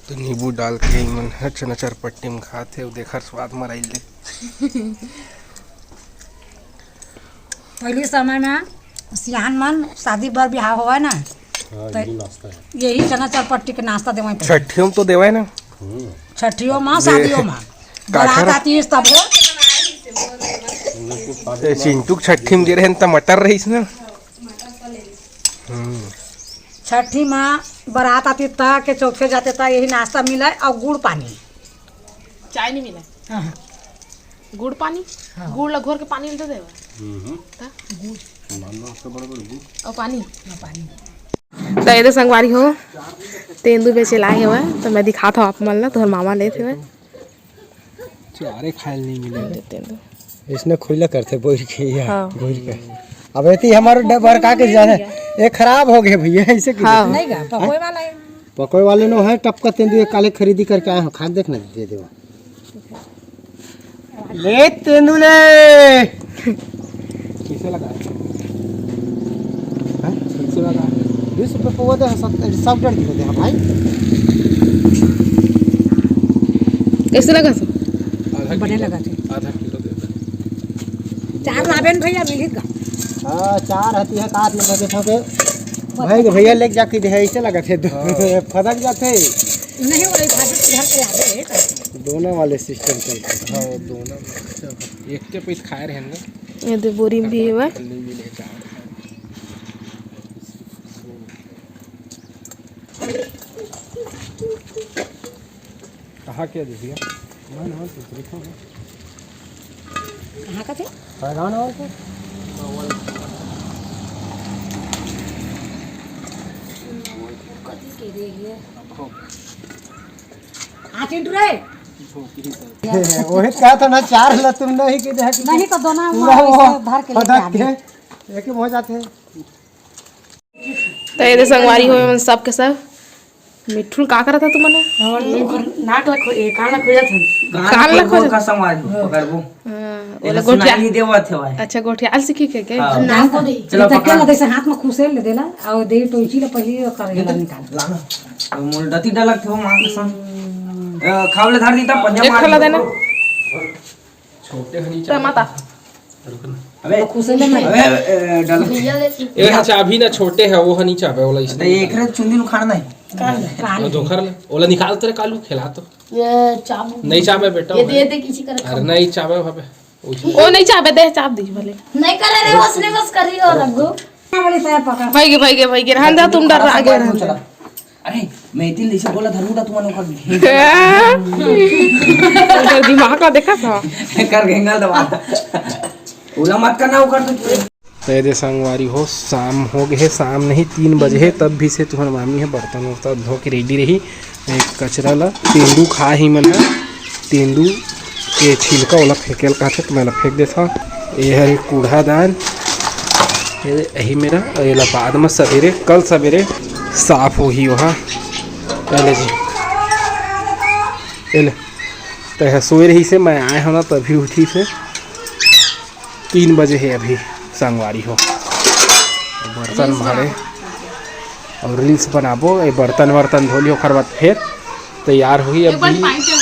तो नींबू डाल के मन है चनाचर पट्टी में खाते हो देखर स्वाद मराइल ले। पहले समय में सियान मन शादी बर ब्याह हुआ ना तो यही चनाचर पट्टी के नाश्ता देवे। छठियों तो देवाय ना, छठियों में शादियों में बारात आती है तब हो। चिंटू छठी में दे रहे हैं मटर रहीस ना। छठी में बारात आती था के चौथे जाते था यही नाश्ता मिला और गुड़ पानी। चाय नहीं मिला। हाँ। गुड़ पानी। हाँ। गुड़ ला घोर के पानी में दे देवा। और पानी तो ये संगवारी हो तेंदू बेचे लाए हुए तो मैं दिखाता हूँ आप मन ला। तो मामा लेते हुए चारे खाए नहीं मिले तेंदू इसने खुला करते बोल के या हाँ। बोल के अब एती हमारे डबर का के जाने ये खराब हो गए भैया ऐसे की हाँ। नहीं गा पकोए वाला है। पकोए वाले नो है टपका तेंदुए काले खरीदी करके आए हो खा देखना दे दे ले तेंदुले कैसे लगा हां कैसे लगा 20 रुपए पवा दे सब डर दे दे भाई कैसे लगा सो बने लगा थे आधा किलो दे चार लाबेन भैया मिली का। हां चार हती है काट में देखो के भाई के भैया लेके जाके दे ऐसे लगा थे फदक जाते नहीं वो भाजी तो घर पे आवे दोनों वाले सिस्टम चलते हाँ दोनों एक के पीस खाए रहे ना। ये दे बोरी में भी है वह नहीं मिले चावल कहाँ क्या दे दिया ना ना तो देखो कहां का थे पैगान और के हां चिंटू रे वही कहा था ना चार ला तुम नहीं कि नहीं तो दोनों धर के फदक लेके के एक ही हो जाते हैं तो ये संगवारी हो सब के सब मिठू का करा था तुमने नाक लखो ए कान लखो जात कान लखो का समाज पकड़बो ओला गोठिया नहीं देवा थे भाई। अच्छा गोठिया आल सीखी के नाक को दे चलो तो पकड़। के जैसे हाथ में खुसेल ले देला और दे टोची ले पहले करेला निकाल लाना मोल डती डालक थे मां के संग खावले धार दीता पंजा एक मार खला देना छोटे हनी तो माता अबे खुसेल में अबे डाल ये चाबी ना छोटे है वो हनी चाबे वाला तो इसने एक रे चुंदी नु खाना नहीं वो धोखर ले ओला निकाल तेरे कालू खिला तो ये चाबू नहीं चाबे बेटा ये दे दे किसी कर अरे नहीं चाबे भाबे ओ नहीं चाबे दे चाप दी भले नहीं करे रे उसने बस करी और रघु वाली साया पकड़ भाई गे रहन दे तुम डर आगे रहन चला अरे मैं इतनी लिसे बोला धरूंगा तुम्हारे ऊपर दे दिमाग का देखा था कर घेंगा दबा ओला मत करना वो कर तो तेरे संगवारी हो शाम हो गए शाम नहीं 3 बजे है तब भी से तुम्हारी मामी है बर्तन वर्तन धो के रेडी रही। एक कचरा ला तेंदू खा ही मन है तेंदू के छिलका वाला फेंकेल का तो मैं फेंक देता। ये है कूड़ा दान यही मेरा ये बाद में सवेरे कल सवेरे साफ हो ही वहाँ पहले जी पहले तो सोए रही से मैं आया हूँ ना तभी उठी से 3 बजे है अभी संगवारी हो बर्तन भाड़े और रील्स बनाबो ये बर्तन वर्तन धो लियो ओकर बाद फिर तैयार हुई अभी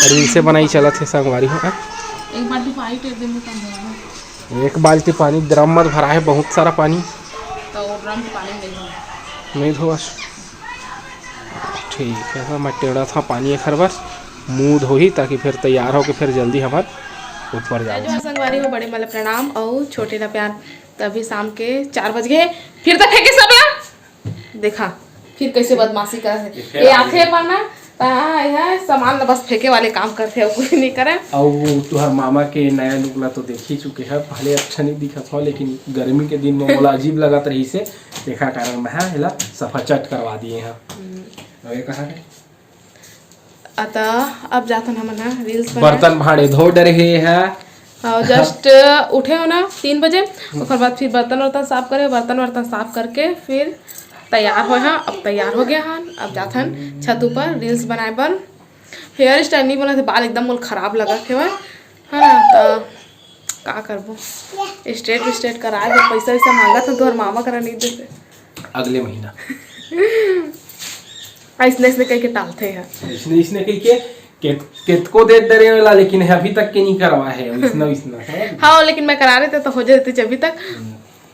रील से बनाई चला थे संगवारी हो। एक बाल्टी पानी टेप दे मुझे एक बाल्टी पानी ड्रम मत भरा है बहुत सारा पानी तो ड्रम पानी नहीं धोआ ठीक है तो मैं टेढ़ा था पानी एक हर बार मुँह धोही ताकि फिर तैयार हो के फिर जल्दी हमारे ऊपर जाओ। संगवारी हो बड़े मतलब प्रणाम और छोटे ला प्यार। तभी शाम के 4 बज गए फिर तो फेंके सब ला देखा फिर कैसे बदमाशी कर ये आखे पाना है सामान बस फेंके वाले काम करते हैं कुछ नहीं करे। और तुहर मामा के नया लुक ला तो देख ही चुके हैं पहले अच्छा नहीं दिखा था लेकिन गर्मी के दिन में बोला अजीब लगत रही से देखा कारण में हिला सफा चट करवा दिए हैं। और ये कहाँ है अतः अब जाता ना मना रील्स बर्तन भाड़े धो डरे है और जस्ट उठे हो ना 3 बजे उसके बाद फिर बर्तन वर्तन साफ करे बर्तन वर्तन साफ करके फिर तैयार हो हाँ अब तैयार हो गया हाँ अब जाता छत ऊपर रील्स बनाए पर हेयर स्टाइल नहीं बना थे बाल एकदम मोल खराब लगा थे वह है ना तो का करबो स्ट्रेट कराए तो पैसा वैसा मांगा था तो मामा करा नहीं देते अगले महीना ऐसने ऐसने कह के टालते हैं। इसने कही के कितको दे डरे वाला, लेकिन अभी तक के नहीं करवा है इसना। हाँ लेकिन मैं करा रहे थे तो हो जाते थे अभी तक।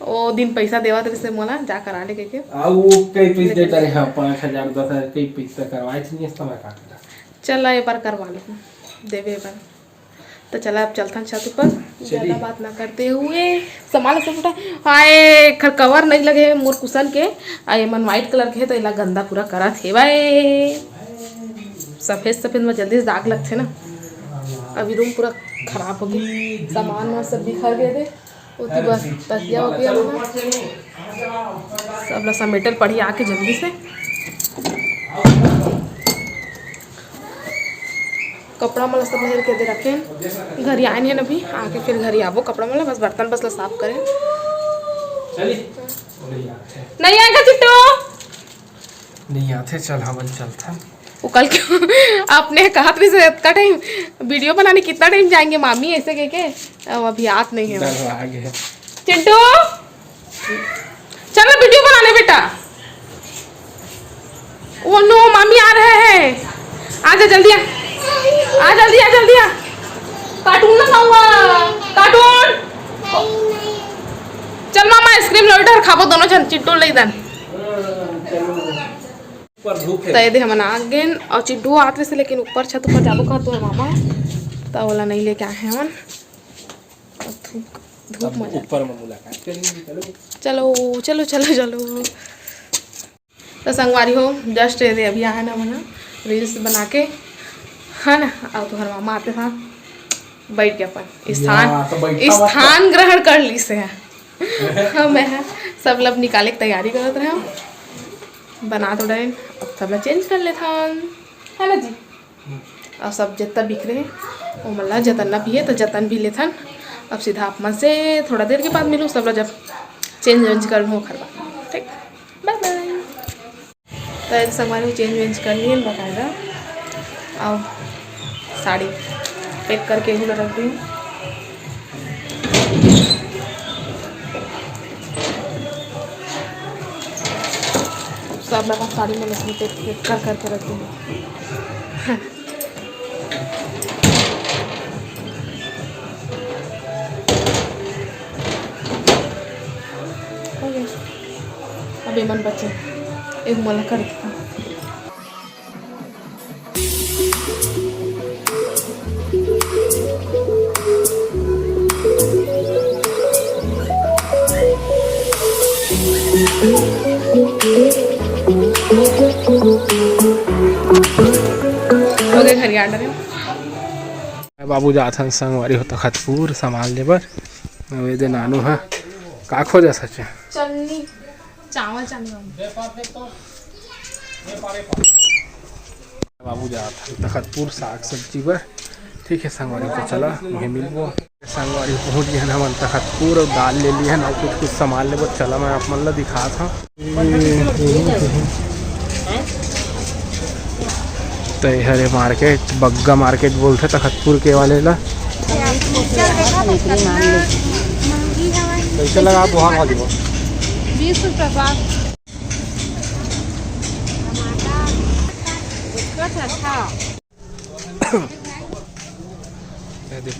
वो दिन पैसा देवा थे मोला जा करा ले के वो कई पैसे दे डरे हैं 5000 10,000 कई पैसा करवाए थे नहीं समय का। चल एक बार करवा लो देवे बार। तो चला अब चलता छत ऊपर, ज्यादा बात ना करते हुए। सामान सब उठा आए खर कवर नहीं लगे मोर कुशन के आए मन व्हाइट कलर के तो इला गंदा पूरा करा थे भाई। सफेद सफेद में जल्दी से दाग लगते ना। अभी रूम पूरा खराब हो गई, सामान में सब बिखर गए थे। उसी बस तकिया वकिया सब ला समेटल पड़ी आके जल्दी से। कपड़ा मला सब लहर के दे रखे घर आए हैं अभी आके फिर घर आवो कपड़ा मला बस बर्तन बस ला साफ करें। नहीं आएगा चिट्टू नहीं आते चल हम चलता। वो कल क्यों आपने कहा था से इतना टाइम वीडियो बनाने कितना टाइम जाएंगे मामी ऐसे कह के अब अभी आत नहीं है। आगे चिंटू चलो वीडियो बनाने बेटा। वो नो मामी आ रहे हैं, आजा जल्दी आ जल्दी आ जल्दी आ। कार्टून ना खाऊंगा कार्टून। चल मामा आइसक्रीम लो इधर खाबो दोनों जन चिंटू ले दन। तय दे हम आ गए और चिंटू आते से लेकिन ऊपर छत ऊपर जाबो कहा तो मामा तो वाला नहीं लेके आए हैं हम। धूप में ऊपर में मुलाकात करेंगे। चलो चलो चलो चलो। तो संगवारी हो जस्ट दे अभी आया ना मना रील्स बना के है ना। अब तो हर मामा आते था बैठ के अपन स्थान ग्रहण कर ली से है। मैं सब लब निकाले की तैयारी करते रहे बना तो डरे अब सब चेंज कर ले था है ना जी। अब सब जितना बिखरे वो मल्ला जतन भी है तो जतन भी ले था। अब सीधा आप मन से थोड़ा देर के बाद मिलूँ सब जब चेंज वेंज कर लूँ खरवा ठीक बाय बाय। तो हमारे चेंज वेंज कर लिए बाकायदा और साड़ी पैक करके ही रख दी। सब लगा साड़ी में लकड़ी पैक कर करके रख दी। अभी मन बचे एक मोला कर देता। घर याद रहे बाबू जाथन संगवारी हो तखतपुर संभाल ले बर वे दे नानू है का खोजा सचे चटनी चावल चटनी। बाबू जाथन तखतपुर साग सब्जी बर ठीक है। संगवारी को चला वहीं मिलबो। संगवारी पहुँच गए ना मन तखतपुर और दाल ले लिया ना कुछ कुछ सामान ले बर चला। मैं आप मन ला दिखा था तो हरे मार्केट बग्गा मार्केट बोलते तखतपुर के वाले ला। कैसे लगा बहुत वाली 20 रुपये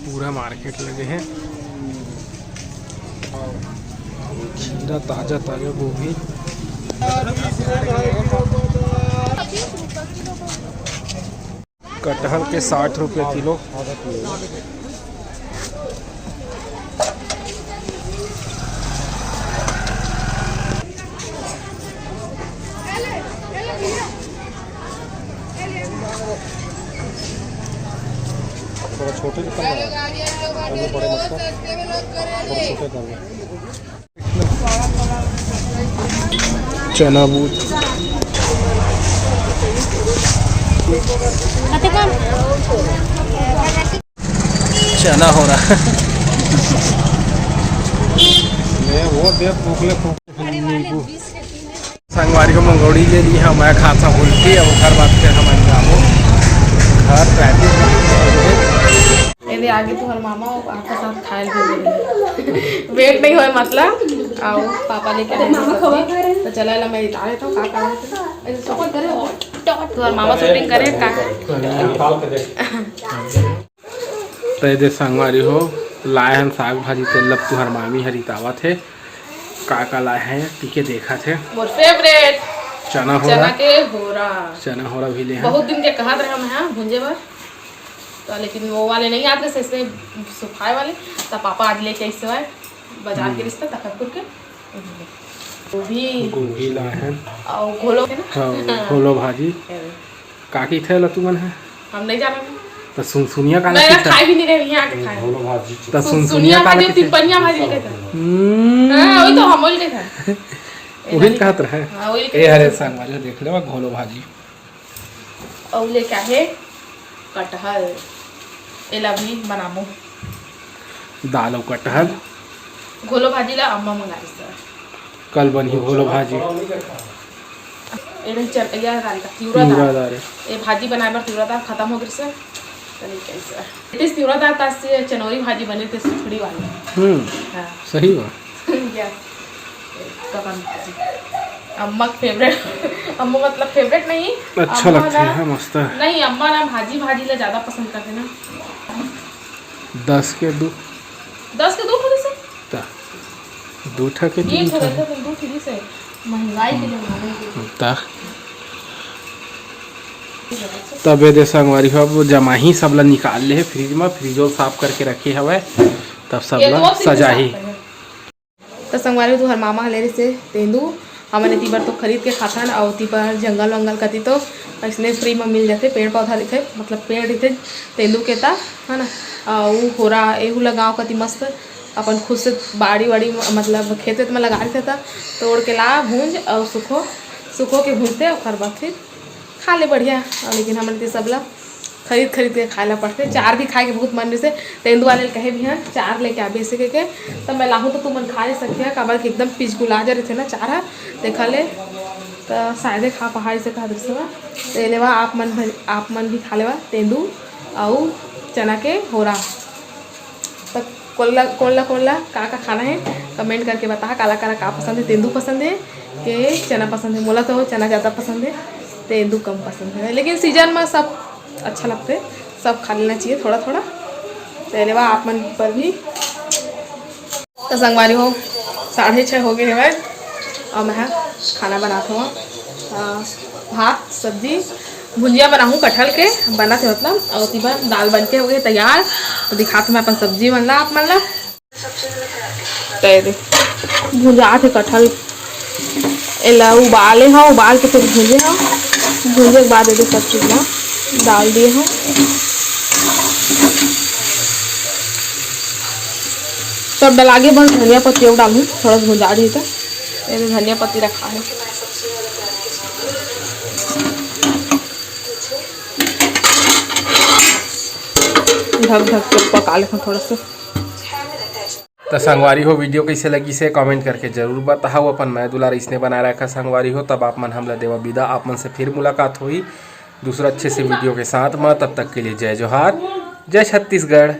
पूरा मार्केट लगे हैं। खीरा ताजा ताजा गोभी कटहल के 60 रुपये किलो। थोड़ा छोटे बड़े चना बूट चना हो रहा है। संगवारी को मंगोड़ी ले ली है। मैं खाता बोल के अब घर बात फिर हम जामो घर यदि आगे तो हर मामा आपके साथ खाए वेट नहीं हो मतलब आओ पापा लेके तो चला ला मैं इतारे तो का ऐसे सफर करे तुम्हार मामा शूटिंग करे का तो ये संगवारी हो लाए हैं साग भाजी तेल तुहर मामी हरितावा थे का लाए हैं टीके देखा थे मोर फेवरेट चना हो चना रहा के होरा चना हो रहा भी ले हैं बहुत दिन के कहत रहे हम यहाँ भुंजे भर तो लेकिन वो वाले नहीं आते से इसलिए सुखाए वाले तब पापा आज लेके ऐसे आए बाजार के रिश्ता तखतपुर के गोभी लाए हैं और घोलो के ना हाँ घोलो भाजी काकी थे लतुमन है हम नहीं जाने तो सुनिया का मैं खाई भी नहीं रही यहाँ के खाए तो सुनिया का भाजी तिपनिया भाजी के था हां वही तो हम बोल के था वही कहत रहे हां वही ए हरे संगवारी देख ले घोलो भाजी और ले क्या है कटहल एला भी बनामो दाल और कटहल घोलो भाजी ला अम्मा मंगाई सर कल बनी घोलो भाजी एडन चल या दाल का तिवरा दाल दाल ये भाजी बनाए बार तिवरा दाल खत्म हो गई सर चलिए कैसे इस तिवरा दाल का से चनौरी भाजी बने थे सुखड़ी वाली हां सही बा यस अम्मा फेवरेट अम्मा मतलब फेवरेट नहीं अच्छा लगता है मस्त नहीं अम्मा ना भाजी ला ज्यादा पसंद करते ना 10 के 2 थोड़े से दो ठा के ये थोड़े से दो थोड़ी से महंगाई के लिए ता तबे दे संगवारी हो अब जमा ही सब ला निकाल ले फ्रिज में फ्रिजो साफ करके रखे हवे तब सब ला सजा ही तो संगवारी तो हर मामा ले से तेंदू हमने तीबर तो खरीद के खाता ना और तीबर जंगल वंगल कती तो इसने फ्री में मिल जाते पेड़ पौधा दिखे मतलब पेड़ दिखे तेंदू के ता है ना वो होरा एहू लगाओ कती मस्त अपन खुद से बाड़ी वाड़ी मतलब खेत में लगा रहे था तोड़ के ला भूंज और सुखो के भूंजते और बाद फिर खा ले बढ़िया और लेकिन हमारे सब ला खरीद के खाए ला पड़ते चार भी खाए के बहुत मन से तेंदू वाले कहे भी हैं चार लेके आबे ऐसे के तब मैं लाहूँ तो तुम मन खा नहीं सकते हैं काबर के एकदम पिचगुला जा रहे थे ना चार देखा ले तो शायद खा पहाड़ी से खा दृश्य तो लेवा आप मन भी खा लेवा तेंदू और चना के होरा तो कोला का खाना है कमेंट करके बता काला का पसंद है तेंदू पसंद है कि चना पसंद है मोला तो चना ज़्यादा पसंद है तेंदू कम पसंद है लेकिन सीजन में सब अच्छा लगते सब खा लेना चाहिए थोड़ा थोड़ा पहले वह आप मन पर भी तो संगवारी हो 6:30 हो गए हैं और मैं खाना बनाता हूँ भात सब्जी भुंजिया बनाऊँ कटहल के बना थे मतलब और उसी बार दाल बन के हो गए तैयार तो दिखाते मैं अपन सब्जी बन ला आप मन ला भुंजा थे कटहल एला उबाले हाँ उबाल के फिर भूंजे हाँ भूंजे के बाद ये सब चीज़ ना डाल दिए हूँ सब डला के बस धनिया पत्ती और डालूँ थोड़ा सा भुंजा दी था ये धनिया पत्ती रखा है ढक के पका ले थोड़ा सा तो संगवारी हो वीडियो कैसे लगी से कमेंट करके जरूर बताओ अपन मैं दुलार इसने बना रखा संगवारी हो तब आप मन हमला देवा विदा आप मन से फिर मुलाकात हुई दूसरा अच्छे से वीडियो के साथ में तब तक के लिए जय जोहार जय छत्तीसगढ़।